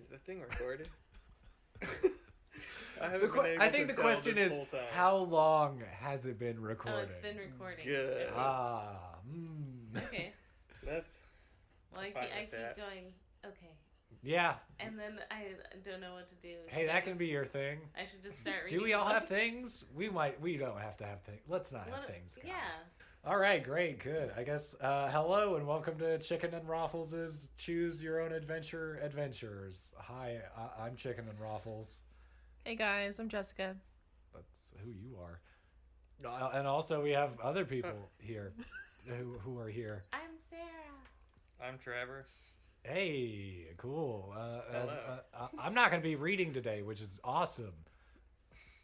Is the thing recorded? I think the question is, how long has it been recording? Oh, it's been recording. Good. Okay. That's. Well, I keep going. Okay. Yeah. And then I don't know what to do. Hey, that can be your thing. I should just start reading. Do we all have things? We don't have to have things. Let's not have things, guys. Yeah. All right, great, good. I guess, hello and welcome to Chicken and Raffles' Choose Your Own Adventure Adventures. Hi, I'm Chicken and Raffles. Hey guys, I'm Jessica. That's who you are. And also we have other people here who are here. I'm Sarah. I'm Trevor. Hey, cool. Hello. I'm not going to be reading today, which is awesome.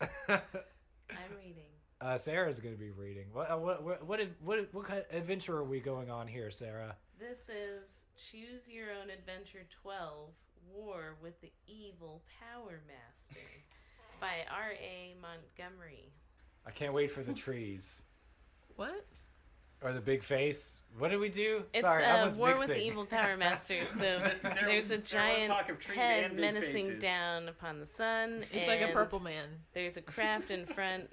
I'm reading. Sarah's going to be reading. What kind of adventure are we going on here, Sarah? This is Choose Your Own Adventure 12, War with the Evil Power Master by R.A. Montgomery. I can't wait for the trees. What? Or the big face. What did we do? It's Sorry, I was War mixing. with the Evil Power Master. So there's a giant head menacing down upon the sun. It's like a purple man. There's a craft in front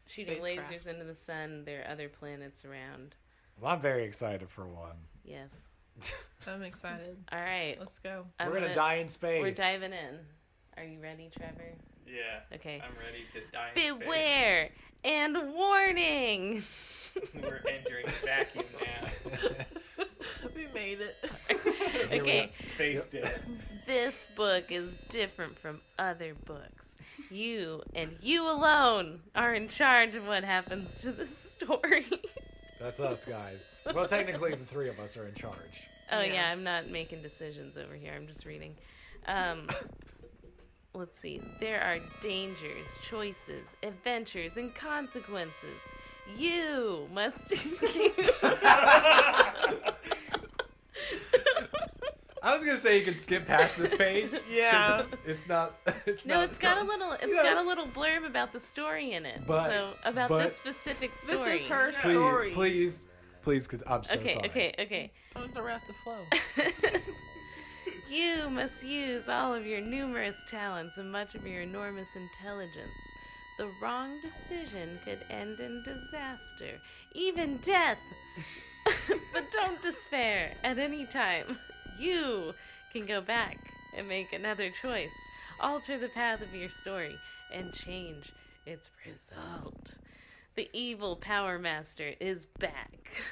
shooting Spacecraft. lasers into the sun. There are other planets around. Well, I'm very excited for one. Yes. I'm excited. All right. Let's go. We're going to die in space. We're diving in. Are you ready, Trevor? Yeah. Okay. I'm ready to die in Beware and warning. We're entering the vacuum now. We made it. Okay. Space dead. This book is different from other books. You and you alone are in charge of what happens to the story. That's us, guys. Well, technically, the three of us are in charge. Oh, yeah, I'm not making decisions over here. I'm just reading. Let's see. There are dangers, choices, adventures, and consequences. You must use... I was gonna say you can skip past this page. Yeah. It's not. It's got a little blurb about the story in it. But this specific story. This is her story. Please, cause I'm so sorry. Okay. Don't interrupt the flow. You must use all of your numerous talents and much of your enormous intelligence. The wrong decision could end in disaster, even death. But don't despair. At any time, you can go back and make another choice, alter the path of your story, and change its result. The evil Power Master is back.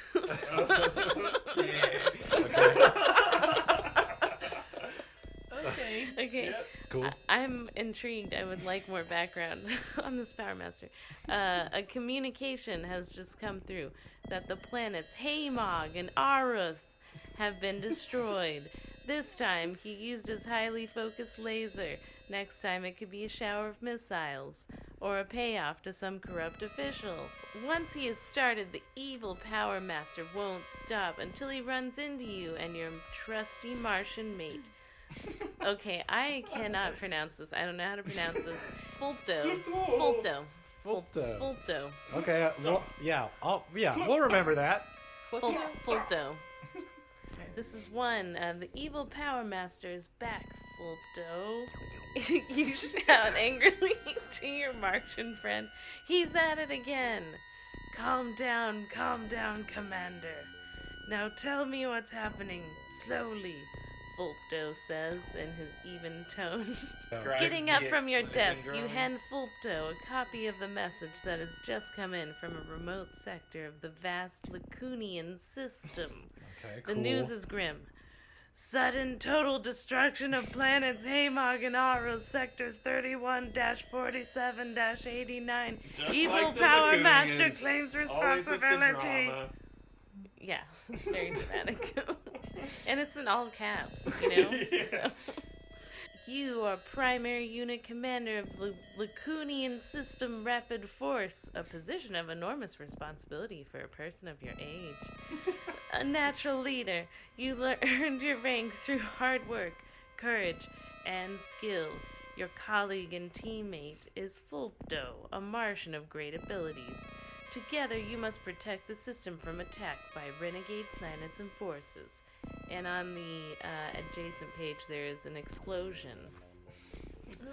Okay. Yep. Cool. I'm intrigued. I would like more background on this Power Master. A communication has just come through that the planets Homog and Amarth have been destroyed. This time, he used his highly focused laser. Next time, it could be a shower of missiles or a payoff to some corrupt official. Once he has started, the evil Power Master won't stop until he runs into you and your trusty Martian mate. Okay, I cannot pronounce this. I don't know how to pronounce this. Fulto. Okay. Well, yeah. We'll remember that. Fulto. This is one. The evil Power Master is back, Fulto. You shout angrily to your Martian friend. He's at it again. Calm down, Commander. Now tell me what's happening, slowly. Fulto says in his even tone. Getting up from your desk, you hand Fulto a copy of the message that has just come in from a remote sector of the vast Lacunian system. Okay, cool. The news is grim. Sudden total destruction of planets Homog and Amarth, Sector 31-47-89. Evil like Power Lacunians, Master claims always with the responsibility. drama. Yeah, it's very dramatic. And it's in all caps, you know? Yeah. So. You are primary unit commander of the Lacunian System Rapid Force, a position of enormous responsibility for a person of your age. A natural leader, you earned your rank through hard work, courage, and skill. Your colleague and teammate is Fulto, a Martian of great abilities. Together, you must protect the system from attack by renegade planets and forces. And on the adjacent page, there is an explosion.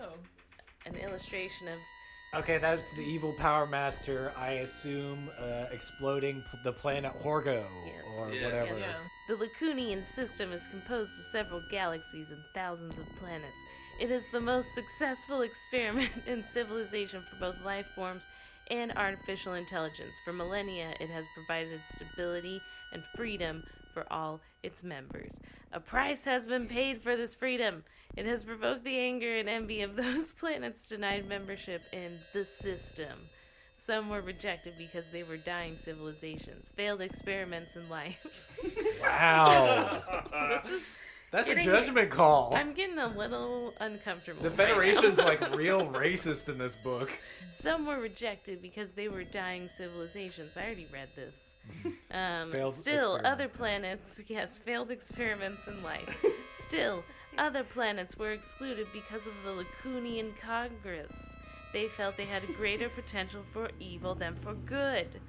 Oh. An illustration of... Okay, that's the evil Power Master, I assume, exploding the planet Horgo, Yes. or Yeah. whatever. Yes. The Lacunian system is composed of several galaxies and thousands of planets. It is the most successful experiment in civilization for both life forms and artificial intelligence. For millennia, it has provided stability and freedom for all its members. A price has been paid for this freedom. It has provoked the anger and envy of those planets denied membership in the system. Some were rejected because they were dying civilizations, failed experiments in life. Wow. This is... That's a Getting- judgment call. I'm getting a little uncomfortable. The right now. Federation's like real racist in this book. Some were rejected because they were dying civilizations. I already read this. Failed Still, experiment. other planets, yes, failed experiments in life. Still, other planets were excluded because of the Lacunian Congress. They felt they had a greater potential for evil than for good.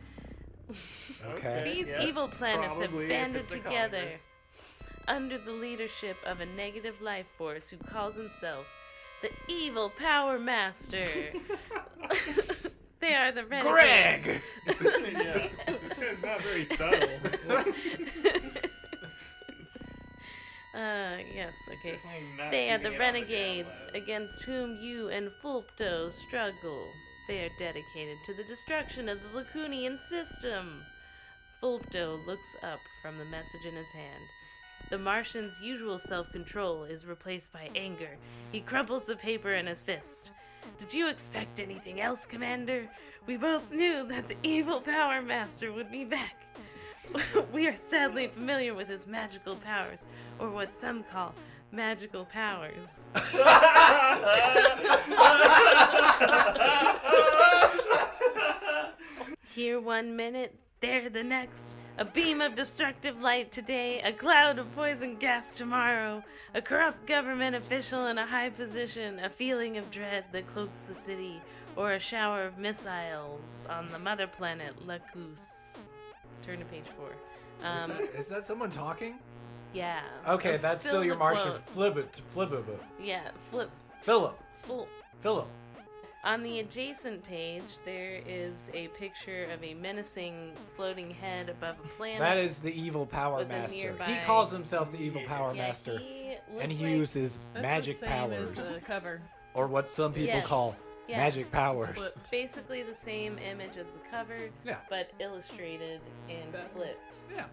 Okay. These yeah, evil planets have probably, if banded it's a together Congress. under the leadership of a negative life force who calls himself the Evil Power Master. They are the renegades. Greg! Yeah, this guy's not very subtle. Yes, okay. Definitely not They are keeping the it on the renegades down low. against whom you and Fulpto struggle. They are dedicated to the destruction of the Lacunian system. Fulpto looks up from the message in his hand. The Martian's usual self-control is replaced by anger. He crumples the paper in his fist. Did you expect anything else, Commander? We both knew that the evil Power Master would be back. We are sadly familiar with his magical powers, or what some call magical powers. Here 1 minute, there the next. A beam of destructive light today, a cloud of poison gas tomorrow, a corrupt government official in a high position, a feeling of dread that cloaks the city, or a shower of missiles on the mother planet, Lacus. Turn to page 4. Is that someone talking? Yeah. Okay, that's still your the Martian. quote. Flip it. Yeah, Philip. Philip. On the adjacent page, there is a picture of a menacing floating head above a planet. That is the evil Power With a Master. He nearby- calls himself the evil Power Yeah, Master. he And he looks like- uses That's magic the same powers. as the cover. Or what some people Yes, call yeah. magic powers. Flipped. basically the same image as the cover, Yeah. but illustrated and Better. flipped. Yeah.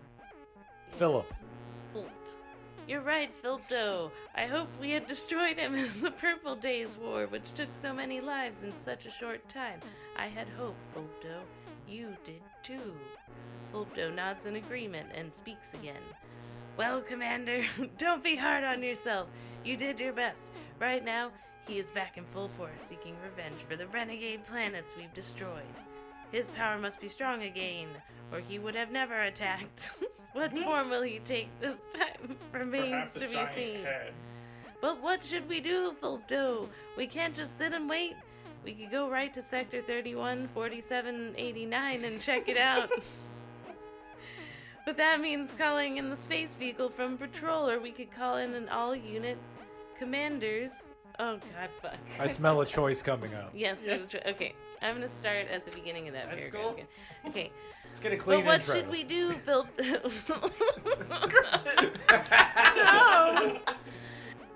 Philip. Yes. Flipped. You're right, Philpto. I hoped we had destroyed him in the Purple Days War, which took so many lives in such a short time. I had hope, Philpto. You did too. Philpto nods in agreement and speaks again. Well, Commander, don't be hard on yourself. You did your best. Right now, he is back in full force, seeking revenge for the renegade planets we've destroyed. His power must be strong again, or he would have never attacked. What form will he take this time remains Perhaps a to be giant seen. head. But what should we do, Fulpto? We can't just sit and wait. We could go right to Sector 31, 47, 89 and check it out. But that means calling in the space vehicle from patrol, or we could call in an all-unit commanders. Oh god, fuck. I smell a choice coming up. Yes, it's true. Okay, I'm gonna start at the beginning of that That's paragraph. cool. Again. Okay, Let's get a clean but what intro. should we do, Phil? No!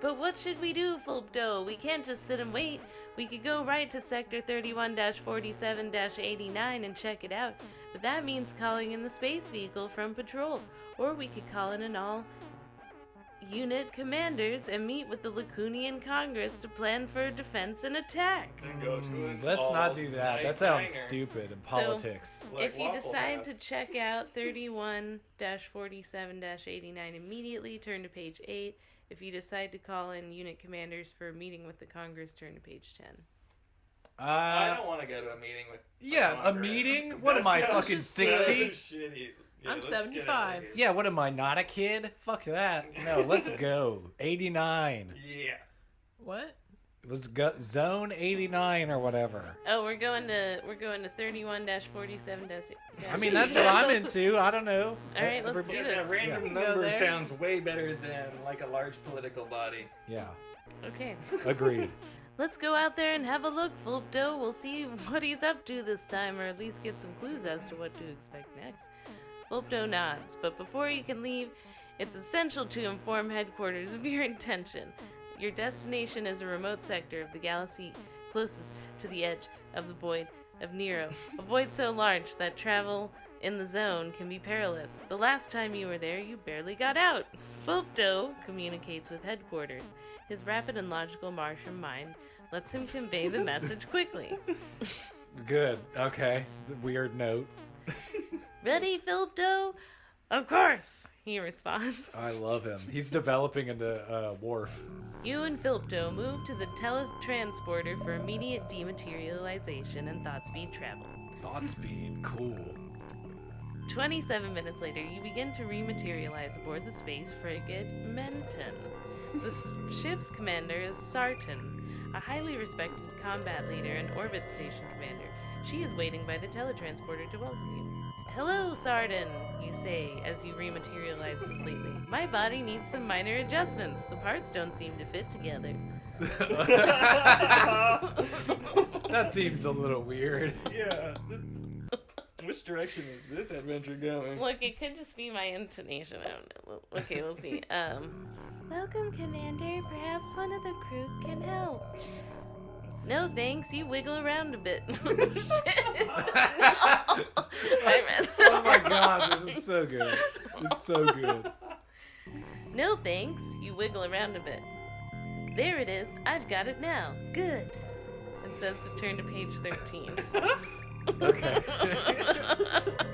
But what should we do, Fulpto? We can't just sit and wait. We could go right to Sector 31-47-89 and check it out. But that means calling in the space vehicle from patrol. Or we could call in an all-unit commanders and meet with the Lacunian Congress to plan for a defense and attack. And go to an Let's not do that. all-night That sounds banger. stupid in So- politics. Like If you Waffle decide to House. check out 31-47-89 immediately, turn to page 8. If you decide to call in unit commanders for a meeting with the Congress, turn to page 10. I don't want to go to a meeting with. yeah, a Congress. meeting? What am That I, sounds fucking just 60? shitty. Yeah, I'm let's get out of 75. here. Yeah, what am I, not a kid? Fuck that. No, let's go. 89. Yeah. What? Let's go zone 89 or whatever. Oh, we're going to 31-47. I mean, that's what I'm into. I don't know. All right, let's do Yeah, this. that random Yeah. Go number there. sounds way better than like a large political body. Yeah, Okay. agreed. Let's go out there and have a look, Fulpto. We'll see what he's up to this time, or at least get some clues as to what to expect next. Fulpto nods, but before you can leave, it's essential to inform headquarters of your intention. Your destination is a remote sector of the galaxy closest to the edge of the void of Nero. A void so large that travel in the zone can be perilous. The last time you were there, you barely got out. Fulpto communicates with headquarters. His rapid and logical Martian mind lets him convey the message quickly. Good. Okay. The weird note. Ready, Fulpto? Of course, he responds. I love him. He's developing into Worf. You and Fulpto move to the teletransporter for immediate dematerialization and thought speed travel. Thought speed. Cool. 27 minutes later, you begin to rematerialize aboard the space frigate Menton. The ship's commander is Sartan, a highly respected combat leader and orbit station commander. She is waiting by the teletransporter to welcome you. Hello, Sartan, you say as you rematerialize completely. My body needs some minor adjustments. The parts don't seem to fit together. That seems a little weird. Yeah. Which direction is this adventure going? Look, it could just be my intonation. I don't know. Okay, we'll see. Welcome, Commander. Perhaps one of the crew can help. No, thanks. You wiggle around a bit. Oh my god, this is so good. It's so good. No, thanks. You wiggle around a bit. There it is. I've got it now. Good. It says to turn to page 13. Okay.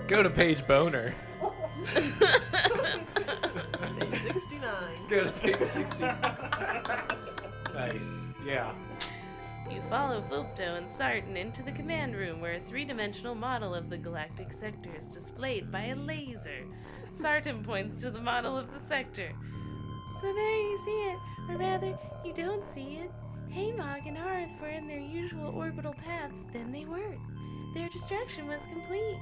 Go to page Boner. Page 69. Go to page 60. Nice. Yeah. You follow Fulpto and Sartan into the command room where a three-dimensional model of the galactic sector is displayed by a laser. Sartan points to the model of the sector. So there you see it, or rather, you don't see it. Homog and Amarth were in their usual orbital paths, then they weren't. Their destruction was complete.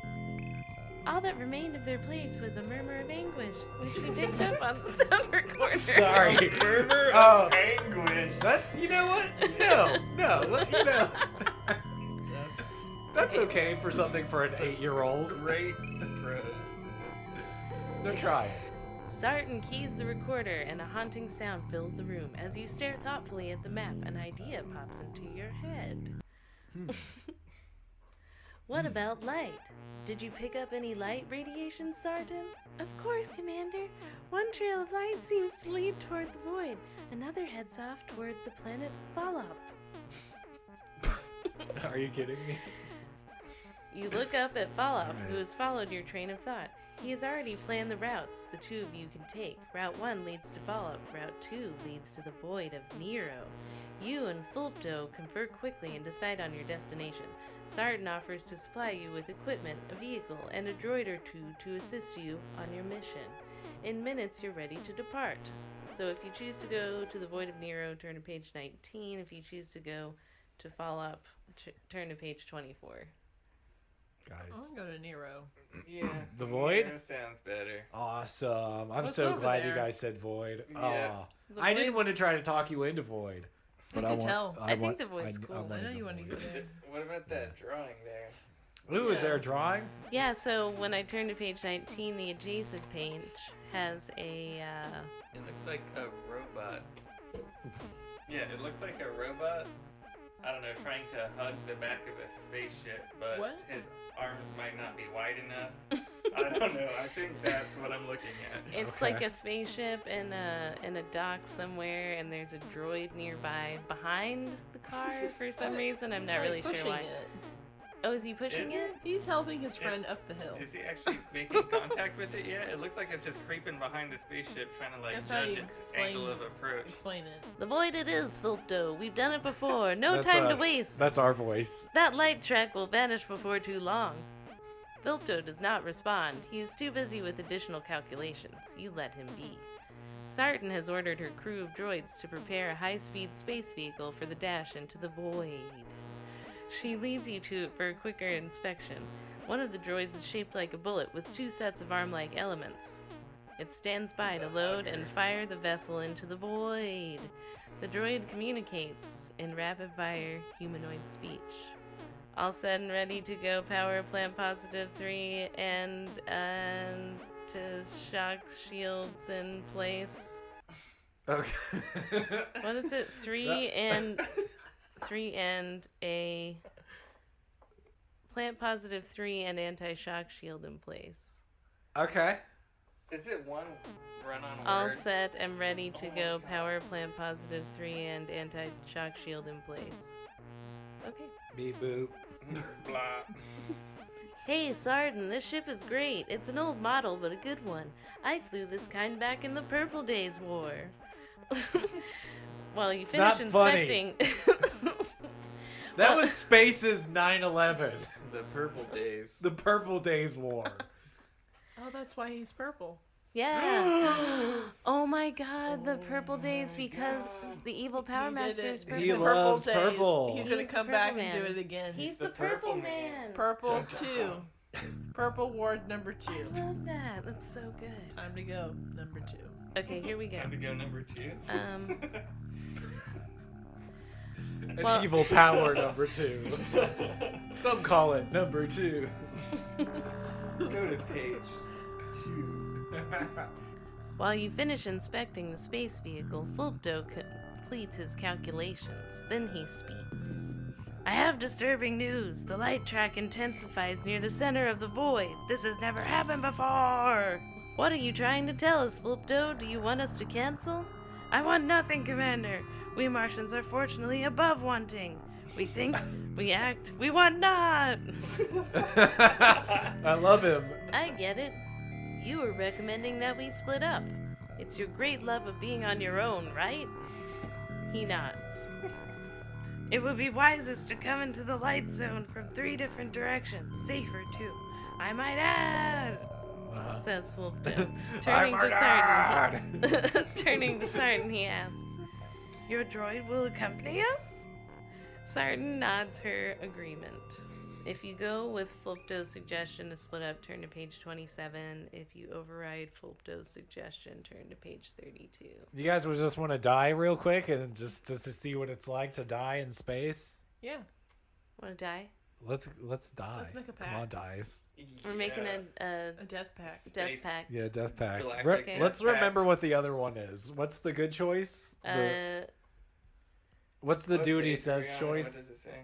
All that remained of their place was a murmur of anguish, which we picked up on the sound recorder. Sorry. Murmur Oh. of anguish. That's, you know what? No, you know. That's okay for something for an 8-year-old. Great prose. They're trying. Sartan keys the recorder and a haunting sound fills the room. As you stare thoughtfully at the map, an idea pops into your head. What about light? Did you pick up any light radiation, Sartan? Of course, Commander. One trail of light seems to lead toward the void. Another heads off toward the planet Follop. Are you kidding me? You look up at Follop, who has followed your train of thought. He has already planned the routes the two of you can take. Route 1 leads to Follop. Route 2 leads to the void of Nero. You and Fulpto confer quickly and decide on your destination. Sartan offers to supply you with equipment, a vehicle, and a droid or two to assist you on your mission. In minutes, you're ready to depart. So if you choose to go to the void of Nero, turn to page 19. If you choose to go to Follop, turn to page 24. I Guys. want to go to Nero. Yeah. The void? Nero sounds better. Awesome. I'm What's so over glad you there? guys said void. Yeah. Aw. The I didn't void- want to try to talk you into void. But I could want, tell. I think the void's cool. wanted I know the you want to void. go there. What about that drawing there? Ooh, is Yeah. there a drawing? Yeah, so when I turn to page 19, the adjacent page has a, It looks like a robot. Yeah, it looks like a robot. I don't know, trying to hug the back of a spaceship, but What? his arms might not be wide enough. I don't know. I think that's what I'm looking at. it's Okay. like a spaceship in a dock somewhere, and there's a droid nearby behind the car for some reason. I'm He's, not like, really sure pushing why. It. Oh, is he pushing Is it? He's helping his friend up the hill. Is he actually making contact with it yet? It looks like it's just creeping behind the spaceship, trying to like That's how judge you its explain- angle of approach. Explain it. The void it is, Fulpto. We've done it before. No That's time us. to waste. That's our voice. That light track will vanish before too long. Fulpto does not respond. He is too busy with additional calculations. You let him be. Sarton has ordered her crew of droids to prepare a high-speed space vehicle for the dash into the void. She leads you to it for a quicker inspection. One of the droids is shaped like a bullet with 2 sets of arm-like elements. It stands by to load and fire the vessel into the void. The droid communicates in rapid-fire humanoid speech. All set and ready to go. Power plant positive 3 and to shock shields in place. Okay. What is it? 3 and a plant positive 3 and anti-shock shield in place. Okay. Is it one run-on word? All set and ready to go. Power plant positive 3 and anti-shock shield in place. Okay. Beep boop. Blah. Hey, Sarden, this ship is great. It's an old model, but a good one. I flew this kind back in the Purple Days War. While you finish not funny. inspecting... That was Space's 9/11. The Purple Days. The Purple Days War. Oh, that's why he's purple. Yeah. Oh my god, the Purple Days, because the evil Power He did Master it. is He purple. loves days. purple. He's gonna He's come the back Purple and do Man. it again. He's the the Purple Purple Man. Man. Purple 2. Purple Ward number 2. I love that. That's so good. Time to go, number 2. Okay, here we go. Time to go number 2. An Well- evil power number 2. Some call it number 2. Go to page 2. While you finish inspecting the space vehicle, Fulpdo completes his calculations. Then he speaks. I have disturbing news. The light track intensifies near the center of the void. This has never happened before. What are you trying to tell us, Fulpdo? Do you want us to cancel? I want nothing, Commander. We Martians are fortunately above wanting. We think, we act, we want not. I love him. I get it. You were recommending that we split up. It's your great love of being on your own, right? He nods. It would be wisest to come into the light zone from 3 different directions. Safer, too. I might add, says Fulpdo. Turning to Sarton, turning to Sarton, he asks, your droid will accompany us? Sarton nods her agreement. If you go with Fulpdo's suggestion to split up, turn to page 27. If you override Fulpdo's suggestion, turn to page 32. You guys would just want to die real quick and just to see what it's like to die in space? Yeah. Want to die? Let's die. Let's make a Come on, pact. dies. We're making a A death pact. death Space. pact. Yeah, death pact. Galactic Okay. Let's death remember pact. what the other one is. What's the good choice? What's the What duty page are says we on? choice? What does it say?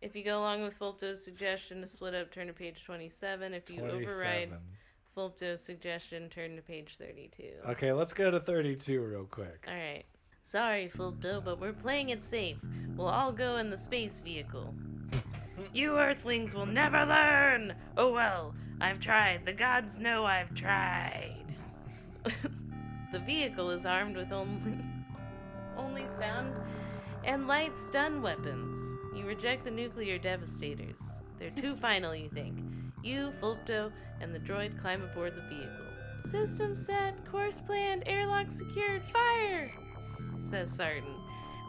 If you go along with Fulpdo's suggestion to split up, turn to page 27. If you override 27. Fulpdo's suggestion, turn to page 32. Okay, let's go to 32 real quick. Alright. Sorry, Fulpdo, but we're playing it safe. We'll all go in the space vehicle. You Earthlings will never learn! Oh well, I've tried. The gods know I've tried. The vehicle is armed with only sound and light stun weapons. You reject the nuclear devastators. They're too final, you think. You, Fulpdo, and the droid climb aboard the vehicle. System set, course planned, airlock secured, fire! Says Sarton.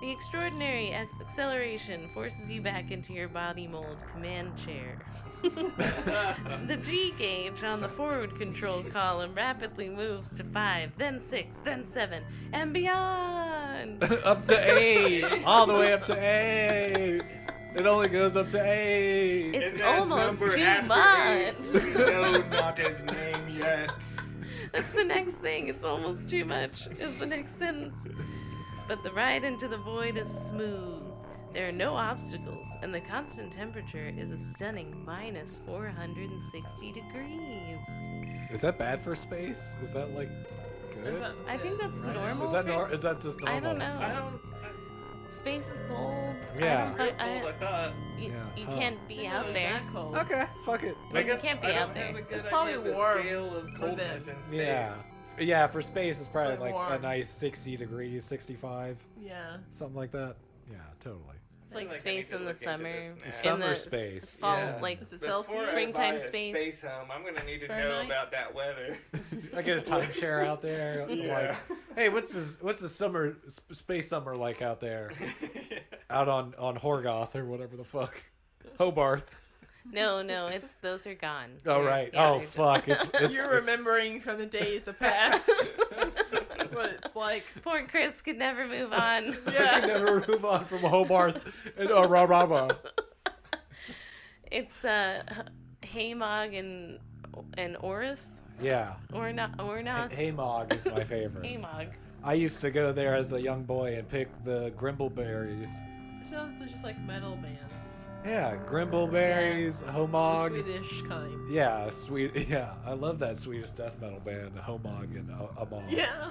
The extraordinary acceleration forces you back into your body mold command chair. The G gauge on the forward control column rapidly moves to 5, then 6, then 7, and beyond! Up to 8! All the way up to 8! It only goes up to 8! It's Is that almost number too after much! 8? No, not his name yet. That's the next thing. It's almost too much, is the next sentence. But the ride into the void is smooth. There are no obstacles, and the constant temperature is a stunning minus 460 degrees. Is that bad for space? Is that like good? Is that I think that's Right? normal. Is that for is that just normal? I don't know. I don't. Space is cold. Yeah. I, Real cold, I thought. you Yeah. you Huh. can't be It out was there. that cold. Okay, fuck it. I guess can't be I out don't have there. a good It's probably idea of warm the scale of for coldness them. in space. Yeah. Yeah, for space it's probably like like a warm. nice 60 degrees, 65, Yeah. something like that. Yeah, totally. It's like I need space to in the look into summer. this In Summer the space, It's fall, yeah. like Is it Before Celsius? I Springtime buy a space. space home, I'm gonna need to know Fahrenheit? about that weather. I get a timeshare out there. Like, hey, what's the summer space summer like out there? Out on Horgoth or whatever the fuck, Hobarth. No, it's those are gone. Oh They're- right. yeah, Oh they're fuck. It's You're it's- remembering from the days of past what it's like. Poor Chris could never move on. I can Yeah. never move on from Hobarth and Rama. It's Hamog and Orith Yeah. Ornoth. Hamog is my favorite. Hamog. I used to go there as a young boy and pick the grimbleberries. Sounds just like metal bands. Yeah, grimbleberries, The Homog. Swedish kind. Yeah, sweet. Yeah, I love that Swedish death metal band, Homog and Amog. Yeah.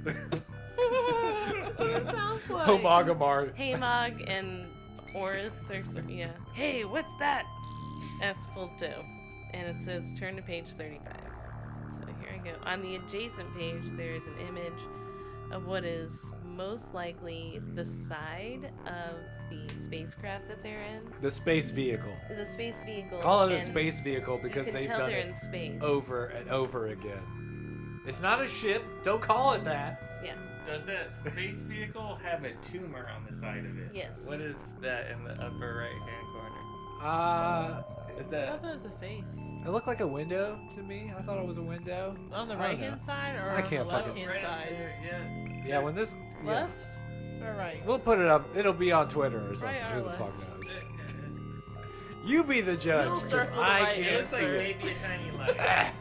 That's what it sounds like. Homog Amarth. Hamog and Orith or something. Yeah. Hey, what's that? Asks Fulto. And it says turn to page 35. So here I go. On the adjacent page, there is an image of what is most likely the side of the spacecraft that they're in. The space vehicle. The space vehicle. Call it a and space vehicle because you can they've tell done they're it in space. over and over again. It's not a ship. Don't call it that. Yeah. Does that space vehicle have a tumor on the side of it? Yes. What is that in the upper right-hand corner? Is I that? thought that was a face. It looked like a window to me. I thought it was a window. On the I don't right hand know. side or I on the can't left fucking- hand Right side? here, yeah. Yeah, when this. Yeah. Left or right? We'll put it up. It'll be on Twitter or something. Right or Who the left? fuck knows? You be the judge. You'll 'cause circle the I right It can't looks like see it. maybe a tiny light.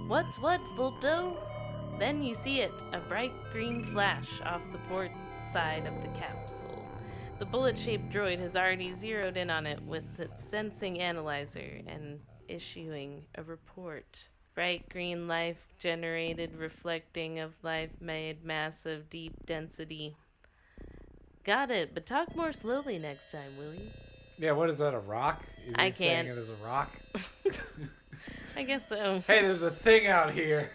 What's what, Fulto? Then you see it, a bright green flash off the port side of the capsule. The bullet-shaped droid has already zeroed in on it with its sensing analyzer and issuing a report. Bright green life generated reflecting of life made massive deep density. Got it, but talk more slowly next time, will you? Yeah, what is that, a rock? Is I he saying can't. it is a rock? I guess so. Hey, there's a thing out here.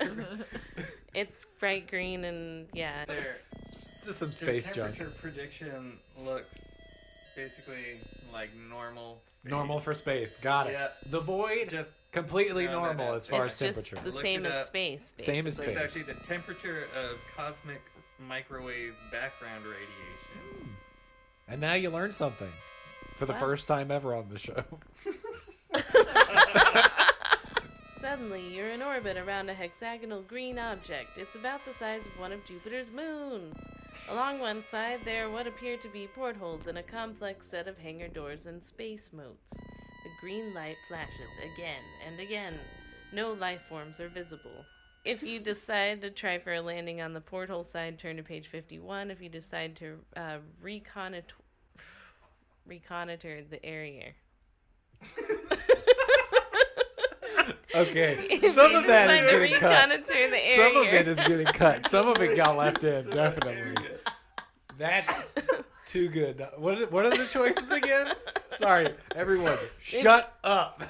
It's bright green and yeah. There. It's just some Their space junk. temperature prediction looks basically like normal space. Normal for space. Got it. Yeah. The void, Just completely No, no, normal no. as far It's as just temperature. the Looked same it as up. space. Same as so it's space. actually the temperature of cosmic microwave background radiation. And now you learned something. For the Wow. first time ever on the show. Suddenly, you're in orbit around a hexagonal green object. It's about the size of one of Jupiter's moons. Along one side, there are what appear to be portholes in a complex set of hangar doors and space moats. The green light flashes again and again. No life forms are visible. If you decide to try for a landing on the porthole side, turn to page 51. If you decide to reconnoiter the area. Okay. If Some you of that is decide to getting cut. reconnoiter the Some of area. it is getting cut. Some of it got left in, definitely. That's too good. What are the choices again? Sorry, everyone. Shut up.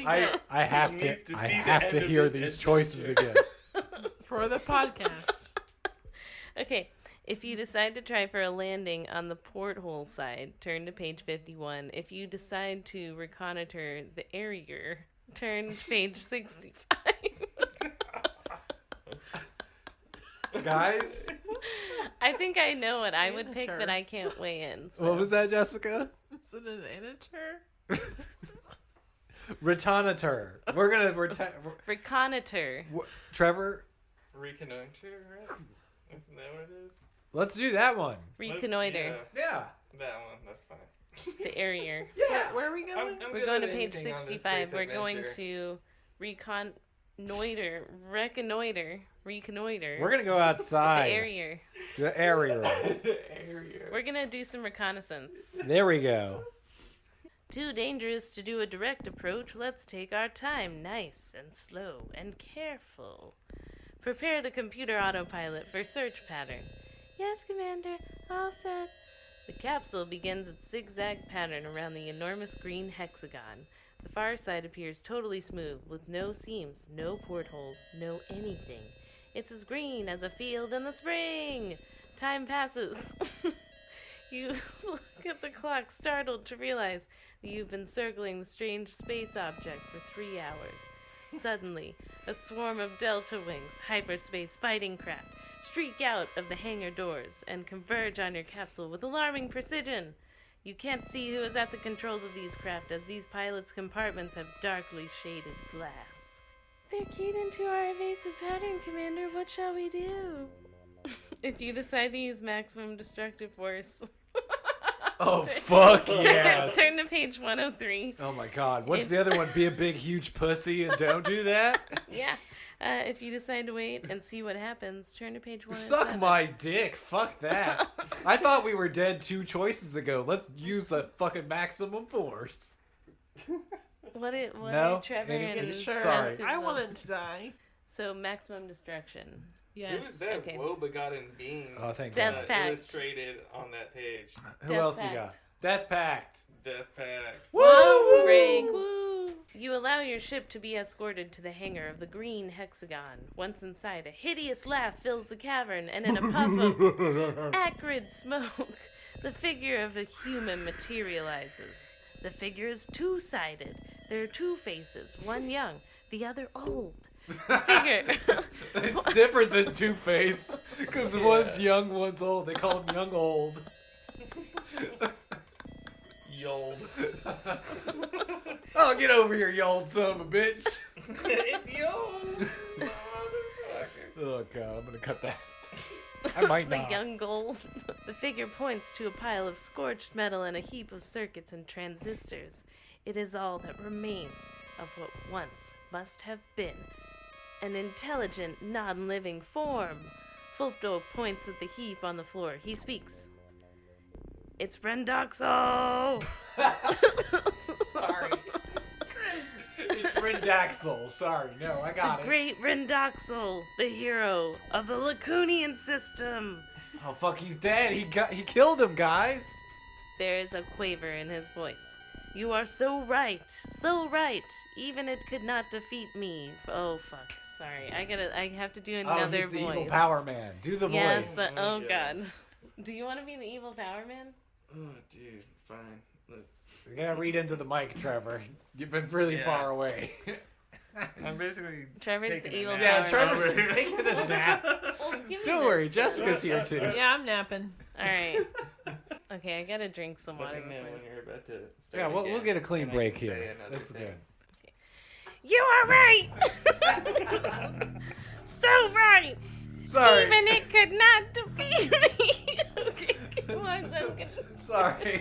I have to Needs to I see the have end to of hear this these choices again. For the podcast. Okay, if you decide to try for a landing on the porthole side, turn to page 51. If you decide to reconnoiter the area, turn to page 65. Guys, I think I know what I would pick, Amateur. but I can't weigh in. So. what was that, Jessica? Is it an editor? Retonitor. We're gonna Reconnoiter. Trevor. Reconnoiter, right? Isn't that what it is? Let's do that one. Reconnoiter Yeah. That one, that's fine. the area. Yeah. Where are we going? I'm We're good going to with page anything on this 65. space We're going adventure. to reconnoiter. We're gonna go outside. The area. The area. Area. We're gonna do some reconnaissance. There we go. Too dangerous to do a direct approach. Let's take our time, nice and slow and careful. Prepare the computer autopilot for search pattern. Yes, Commander. All set. The capsule begins its zigzag pattern around the enormous green hexagon. The far side appears totally smooth, with no seams, no portholes, no anything. It's as green as a field in the spring. Time passes. You look at the clock, startled to realize that you've been circling the strange space object for 3 hours. Suddenly, a swarm of Delta Wings, hyperspace fighting craft, streak out of the hangar doors and converge on your capsule with alarming precision. You can't see who is at the controls of these craft, as these pilots' compartments have darkly shaded glass. They're keyed into our evasive pattern, Commander. What shall we do? If you decide to use maximum destructive force. Oh, fuck yes. Turn to page 103. Oh my god. What's the other one? Be a big, huge pussy and don't do that? Yeah. If you decide to wait and see what happens, turn to page 107. Suck my dick. Fuck that. I thought we were dead 2 choices ago. Let's use the fucking maximum force. What No? are Trevor Any- and Sorry. Jessica's I votes? wanted to die. So maximum destruction. Who Yes. was that Okay. woe begotten being Oh, thank Death's God. Pact. illustrated on that page? Who else you got? Death Pact. Death Pact. Woo! Break, woo! You allow your ship to be escorted to the hangar of the green hexagon. Once inside, a hideous laugh fills the cavern, and in a puff of acrid smoke, the figure of a human materializes. The figure is two-sided. There are 2 faces, one young, the other old. The figure... It's different than Two-Face, because one's young, one's old. They call him young old. Yold. Oh, get over here, you old son of a bitch. It's Yold. Motherfucker. Oh god, I'm gonna cut that. I might The not. young gold. The figure points to a pile of scorched metal and a heap of circuits and transistors. It is all that remains of what once must have been an intelligent, non-living form. Fulpto points at the heap on the floor. He speaks. It's Rendoxo! Sorry. It's Rendaxel. Sorry, no, I got The it. great Rendoxo, the hero of the Lacunian system. Oh fuck, he's dead. He killed him, guys. There is a quaver in his voice. You are so right, so right. Even it could not defeat me. Oh fuck, sorry. I have to do another he's the voice. evil Power Man. Do the Yes, voice. oh Yeah. god. Do you want to be the evil Power Man? Oh, dude, fine. Look, You gotta read into the mic, Trevor. You've been really Yeah. far away. I'm basically. Trevor's taking the a evil nap. Yeah, Power Trevor's Man. over. taking a nap. Well, give me Don't worry, this. Jessica's here too. Yeah, I'm napping. All right. Okay, I gotta drink some water. Let me know before when you're about to start Yeah, we'll again, get a clean and I break can say here. another That's thing. good. You are right. So right. Sorry. Even it could not defeat me. Okay, come on, I'm gonna... Sorry.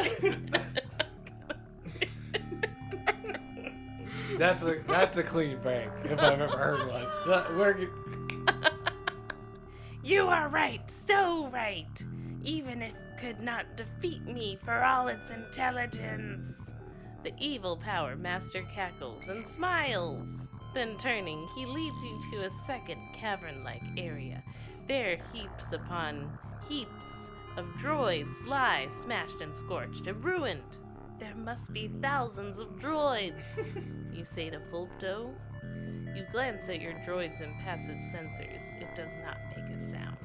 That's a clean break if I've ever heard one. You are right, so right. Even it could not defeat me for all its intelligence. The evil Power Master cackles and smiles. Then turning, he leads you to a second cavern-like area. There, heaps upon heaps of droids lie, smashed and scorched and ruined. There must be thousands of droids, you say to Fulpto. You glance at your droids and passive sensors. It does not make a sound.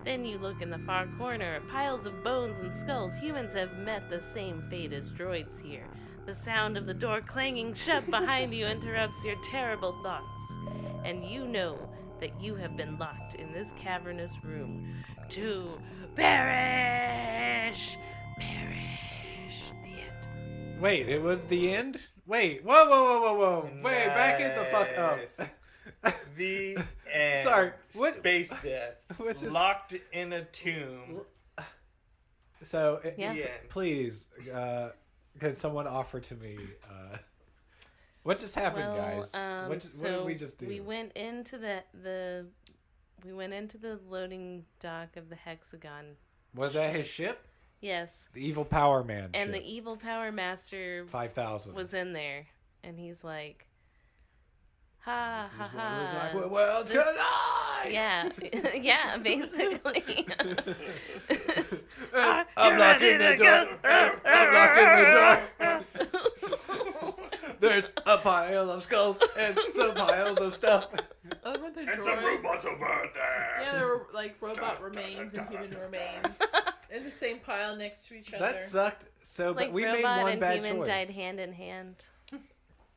Then you look in the far corner at piles of bones and skulls. Humans have met the same fate as droids here. The sound of the door clanging shut behind you interrupts your terrible thoughts. And you know that you have been locked in this cavernous room to perish. Perish. The end. Wait, it was the end? Wait, whoa. Wait, back it the fuck up. The end. Sorry, what- Space death. What's this- Locked in a tomb. So, Yeah. The end. please, can someone offer to me, what just happened, Well, guys? What did we just do? We went into we went into the loading dock of the Hexagon. Was that his ship? Yes. The evil Power Man And ship. the evil Power Master 5,000. was in there, and he's like, ha ha It was ha. like, worlds This- collide! Yeah, yeah, basically. I'm locking the door. I'm locking the door. There's a pile of skulls and some piles of stuff. Oh, weren't there And some droids? robots over there. Yeah, there were like robot remains and human remains in the same pile next to each other. That sucked so bad. Like We made robot one and bad human choice. died hand in hand.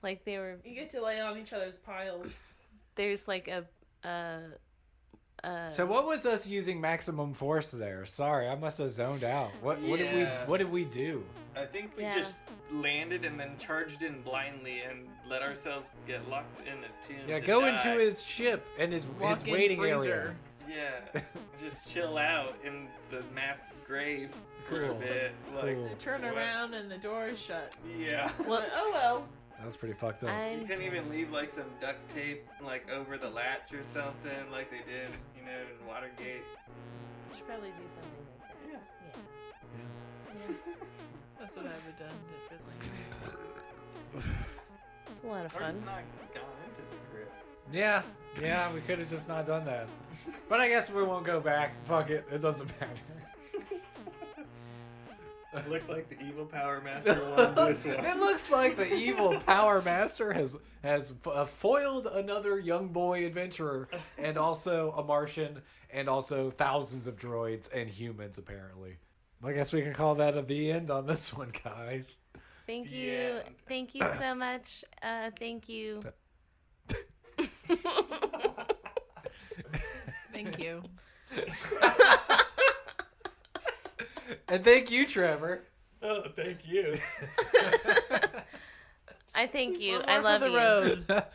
Like they were. You get to lay on each other's piles. There's like a. So what was us using maximum force there? Sorry, I must have zoned out. What Yeah. did we do? I think we Yeah. just landed and then charged in blindly and let ourselves get locked in a tomb. Yeah, to go die. into his ship and his Walk-in waiting freezer. area. Yeah, just chill out in the mass grave for Cool. a bit. Like, Cool. Turn what? around and the door is shut. Yeah. Whoops. Oh well. That was pretty fucked up. You I'm. couldn't even leave like some duct tape like over the latch or something like they did, in Watergate. Should probably do something like that. Yeah. That's what I would have done differently. It's a lot of Or just fun. not gone into the crypt. Yeah, we could have just not done that. But I guess we won't go back. Fuck it, it doesn't matter. Looks like the evil Power Master won this one. It looks like the evil Power Master has foiled another young boy adventurer, and also a Martian, and also thousands of droids and humans apparently. I guess we can call that the end on this one, guys. Thank The you. end. Thank you so much. Thank you. Thank you. And thank you, Trevor. Oh, thank you. I thank you. One I more love for the you. road.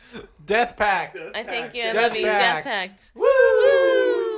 Death Pact. I thank you. I Death love you. Pact. Death Pact. Woo!